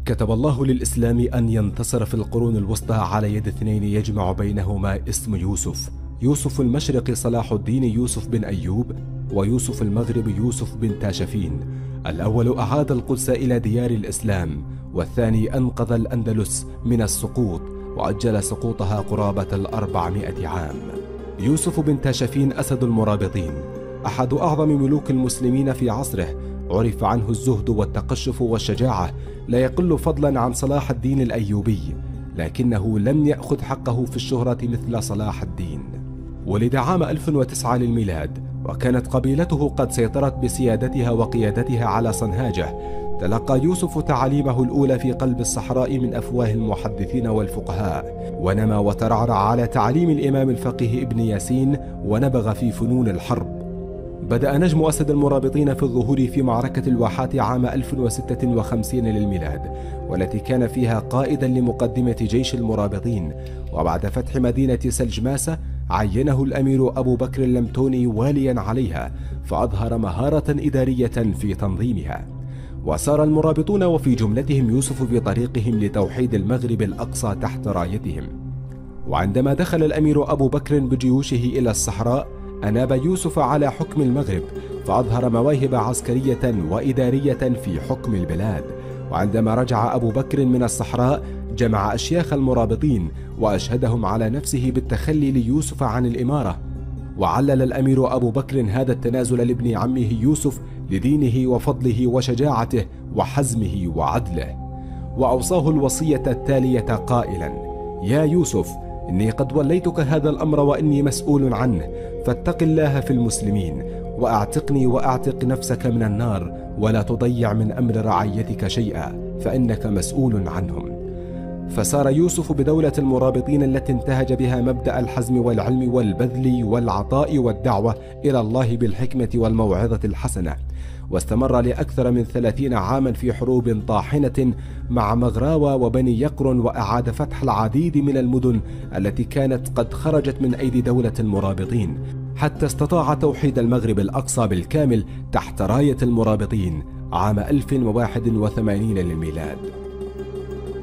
كتب الله للإسلام أن ينتصر في القرون الوسطى على يد اثنين يجمع بينهما اسم يوسف: يوسف المشرق صلاح الدين يوسف بن أيوب، ويوسف المغرب يوسف بن تاشفين. الأول أعاد القدس إلى ديار الإسلام، والثاني أنقذ الأندلس من السقوط وأجل سقوطها قرابة 400 عام. يوسف بن تاشفين أسد المرابطين، أحد أعظم ملوك المسلمين في عصره، عرف عنه الزهد والتقشف والشجاعة، لا يقل فضلا عن صلاح الدين الأيوبي، لكنه لم يأخذ حقه في الشهرة مثل صلاح الدين. ولد عام 1009 للميلاد، وكانت قبيلته قد سيطرت بسيادتها وقيادتها على صنهاجة. تلقى يوسف تعاليمه الأولى في قلب الصحراء من أفواه المحدثين والفقهاء، ونما وترعرع على تعليم الإمام الفقيه ابن ياسين، ونبغ في فنون الحرب. بدأ نجم أسد المرابطين في الظهور في معركة الواحات عام 1056 للميلاد، والتي كان فيها قائدا لمقدمة جيش المرابطين. وبعد فتح مدينة سلجماسة عينه الأمير أبو بكر اللمتوني واليا عليها، فأظهر مهارة إدارية في تنظيمها. وسار المرابطون وفي جملتهم يوسف في طريقهم لتوحيد المغرب الأقصى تحت رايتهم. وعندما دخل الأمير أبو بكر بجيوشه إلى الصحراء، أناب يوسف على حكم المغرب، فأظهر مواهب عسكرية وإدارية في حكم البلاد. وعندما رجع أبو بكر من الصحراء، جمع أشياخ المرابطين وأشهدهم على نفسه بالتخلي ليوسف عن الإمارة. وعلل الأمير أبو بكر هذا التنازل لابن عمه يوسف لدينه وفضله وشجاعته وحزمه وعدله، وأوصاه الوصية التالية قائلا: يا يوسف، إني قد وليتك هذا الأمر وإني مسؤول عنه، فاتق الله في المسلمين، وأعتقني وأعتق نفسك من النار، ولا تضيع من أمر رعيتك شيئا، فإنك مسؤول عنهم. فسار يوسف بدولة المرابطين التي انتهج بها مبدأ الحزم والعلم والبذل والعطاء والدعوة إلى الله بالحكمة والموعظة الحسنة، واستمر لأكثر من 30 عاما في حروب طاحنة مع مغراوى وبني يقرن، وأعاد فتح العديد من المدن التي كانت قد خرجت من أيدي دولة المرابطين، حتى استطاع توحيد المغرب الأقصى بالكامل تحت راية المرابطين عام 1081 للميلاد.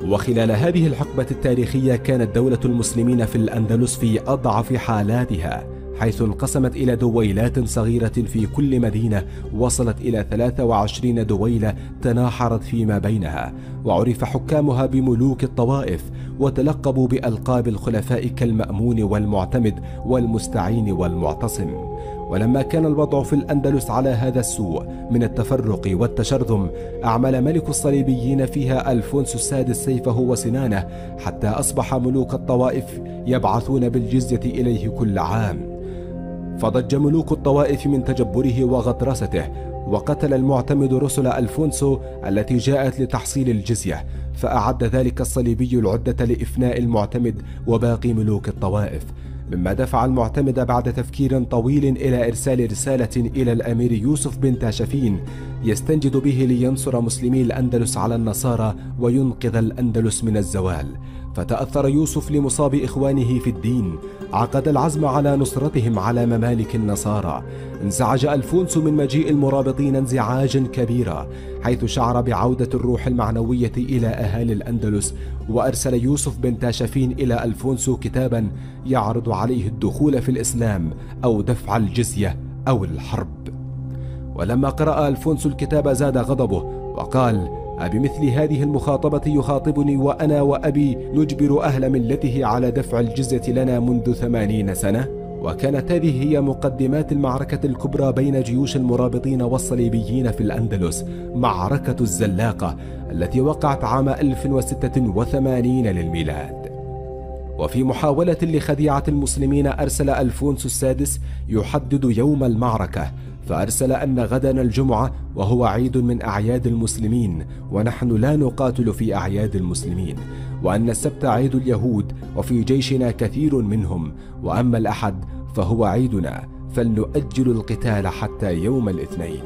وخلال هذه الحقبة التاريخية كانت دولة المسلمين في الأندلس في أضعف حالاتها، حيث انقسمت إلى دويلات صغيرة في كل مدينة وصلت إلى 23 دويلة تناحرت فيما بينها، وعرف حكامها بملوك الطوائف، وتلقبوا بألقاب الخلفاء كالمأمون والمعتمد والمستعين والمعتصم. ولما كان الوضع في الأندلس على هذا السوء من التفرق والتشرذم، أعمل ملك الصليبيين فيها ألفونسو السادس سيفه وسنانه، حتى أصبح ملوك الطوائف يبعثون بالجزية إليه كل عام. فضج ملوك الطوائف من تجبره وغطرسته، وقتل المعتمد رسل ألفونسو التي جاءت لتحصيل الجزية، فأعد ذلك الصليبي العدة لإفناء المعتمد وباقي ملوك الطوائف، مما دفع المعتمد بعد تفكير طويل إلى إرسال رسالة إلى الأمير يوسف بن تاشفين يستنجد به لينصر مسلمي الأندلس على النصارى وينقذ الأندلس من الزوال. فتأثر يوسف لمصاب إخوانه في الدين، عقد العزم على نصرتهم على ممالك النصارى. انزعج ألفونسو من مجيء المرابطين انزعاجا كبيرا، حيث شعر بعودة الروح المعنوية إلى أهالي الأندلس، وأرسل يوسف بن تاشفين إلى ألفونسو كتابا يعرض عليه الدخول في الإسلام أو دفع الجزية أو الحرب. ولما قرأ ألفونسو الكتاب زاد غضبه وقال: أبمثل هذه المخاطبة يخاطبني وأنا وأبي نجبر أهل ملته على دفع الجزية لنا منذ 80 سنة؟ وكانت هذه هي مقدمات المعركة الكبرى بين جيوش المرابطين والصليبيين في الأندلس، معركة الزلاقة، التي وقعت عام 1086 للميلاد. وفي محاولة لخديعة المسلمين أرسل ألفونسو السادس يحدد يوم المعركة، فأرسل أن غدا الجمعة وهو عيد من أعياد المسلمين، ونحن لا نقاتل في أعياد المسلمين، وأن السبت عيد اليهود وفي جيشنا كثير منهم، وأما الأحد فهو عيدنا، فلنؤجل القتال حتى يوم الاثنين.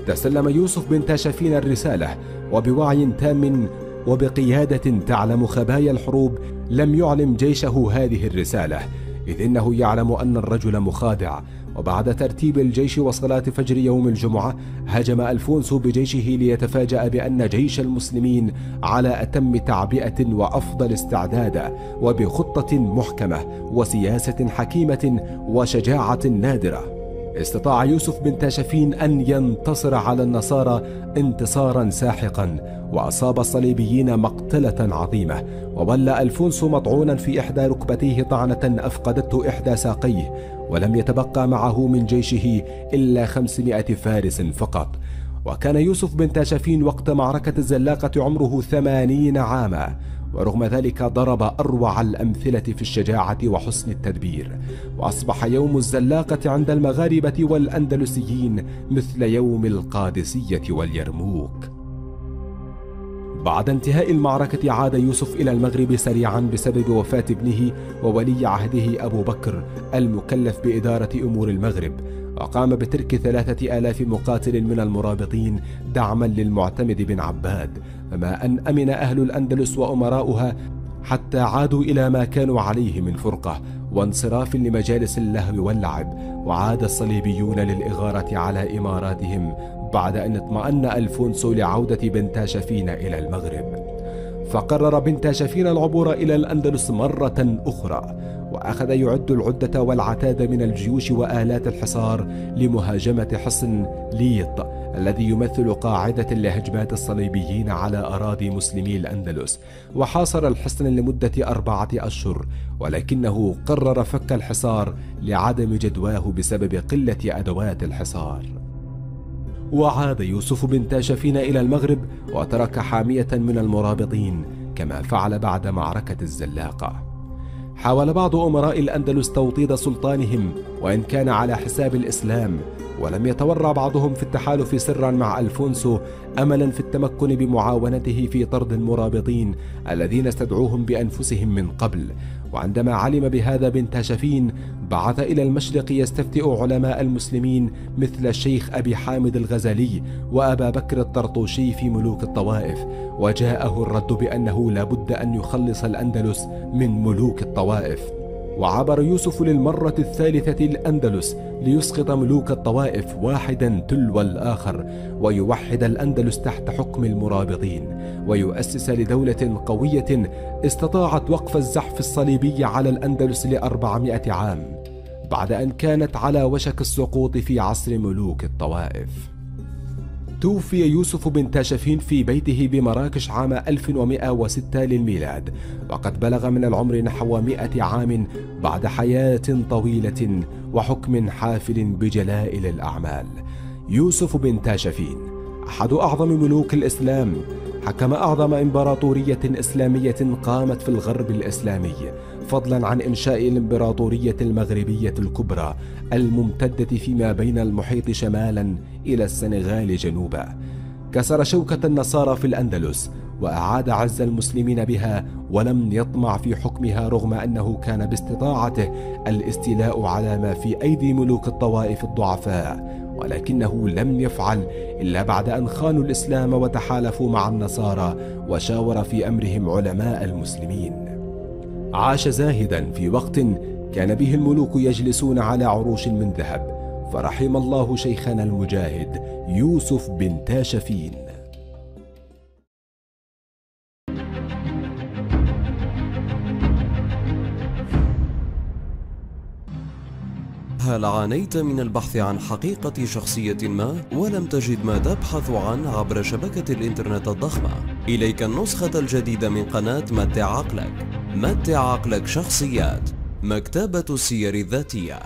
تسلم يوسف بن تاشفين الرسالة، وبوعي تام وبقيادة تعلم خبايا الحروب لم يعلم جيشه هذه الرسالة، إذ إنه يعلم أن الرجل مخادع، وبعد ترتيب الجيش وصلاة فجر يوم الجمعة هجم ألفونسو بجيشه ليتفاجأ بأن جيش المسلمين على أتم تعبئة وأفضل استعداد وبخطة محكمة وسياسة حكيمة وشجاعة نادرة. استطاع يوسف بن تاشفين أن ينتصر على النصارى انتصارا ساحقا، وأصاب الصليبيين مقتلة عظيمة، وولى ألفونسو مطعونا في إحدى ركبتيه طعنة أفقدته إحدى ساقيه، ولم يتبقى معه من جيشه إلا 500 فارس فقط. وكان يوسف بن تاشفين وقت معركة الزلاقة عمره 80 عاما، ورغم ذلك ضرب أروع الأمثلة في الشجاعة وحسن التدبير، وأصبح يوم الزلاقة عند المغاربة والأندلسيين مثل يوم القادسية واليرموك. بعد انتهاء المعركة عاد يوسف إلى المغرب سريعا بسبب وفاة ابنه وولي عهده أبو بكر المكلف بإدارة أمور المغرب، وقام بترك 3000 مقاتل من المرابطين دعما للمعتمد بن عباد، فما أن أمن أهل الأندلس وأمراؤها حتى عادوا إلى ما كانوا عليه من فرقة وانصراف لمجالس اللهو واللعب، وعاد الصليبيون للإغارة على إماراتهم بعد أن اطمأن ألفونسو لعودة بن تاشفين إلى المغرب. فقرر بن تاشفين العبور إلى الأندلس مرة أخرى، وأخذ يعد العدة والعتاد من الجيوش وآلات الحصار لمهاجمة حصن ليط الذي يمثل قاعدة لهجمات الصليبيين على أراضي مسلمي الأندلس، وحاصر الحصن لمدة 4 أشهر، ولكنه قرر فك الحصار لعدم جدواه بسبب قلة أدوات الحصار. وعاد يوسف بن تاشفين إلى المغرب وترك حامية من المرابطين كما فعل بعد معركة الزلاقة. حاول بعض أمراء الأندلس توطيد سلطانهم وإن كان على حساب الإسلام، ولم يتورع بعضهم في التحالف سرا مع ألفونسو أملا في التمكن بمعاونته في طرد المرابطين الذين استدعوهم بأنفسهم من قبل. وعندما علم بهذا بن تاشفين بعث إلى المشرق يستفتئ علماء المسلمين مثل الشيخ أبي حامد الغزالي وأبا بكر الطرطوشي في ملوك الطوائف، وجاءه الرد بأنه لا بد أن يخلص الأندلس من ملوك الطوائف. وعبر يوسف للمرة الثالثة الأندلس ليسقط ملوك الطوائف واحدا تلو الآخر، ويوحد الأندلس تحت حكم المرابطين، ويؤسس لدولة قوية استطاعت وقف الزحف الصليبي على الأندلس ل400 عام، بعد أن كانت على وشك السقوط في عصر ملوك الطوائف. توفي يوسف بن تاشفين في بيته بمراكش عام 1106 للميلاد، وقد بلغ من العمر نحو 100 عام بعد حياة طويلة وحكم حافل بجلائل الأعمال. يوسف بن تاشفين أحد أعظم ملوك الإسلام، حكم أعظم إمبراطورية إسلامية قامت في الغرب الإسلامي، فضلا عن إنشاء الإمبراطورية المغربية الكبرى الممتدة فيما بين المحيط شمالا إلى السنغال جنوبا. كسر شوكة النصارى في الأندلس وأعاد عز المسلمين بها، ولم يطمع في حكمها رغم أنه كان باستطاعته الاستيلاء على ما في أيدي ملوك الطوائف الضعفاء، ولكنه لم يفعل إلا بعد أن خانوا الإسلام وتحالفوا مع النصارى وشاور في أمرهم علماء المسلمين. عاش زاهدا في وقت كان به الملوك يجلسون على عروش من ذهب، فرحم الله شيخنا المجاهد يوسف بن تاشفين. هل عانيت من البحث عن حقيقة شخصية ما ولم تجد ما تبحث عنه عبر شبكة الإنترنت الضخمة؟ إليك النسخة الجديدة من قناة متع عقلك. متع عقلك شخصيات، مكتبة السير الذاتية.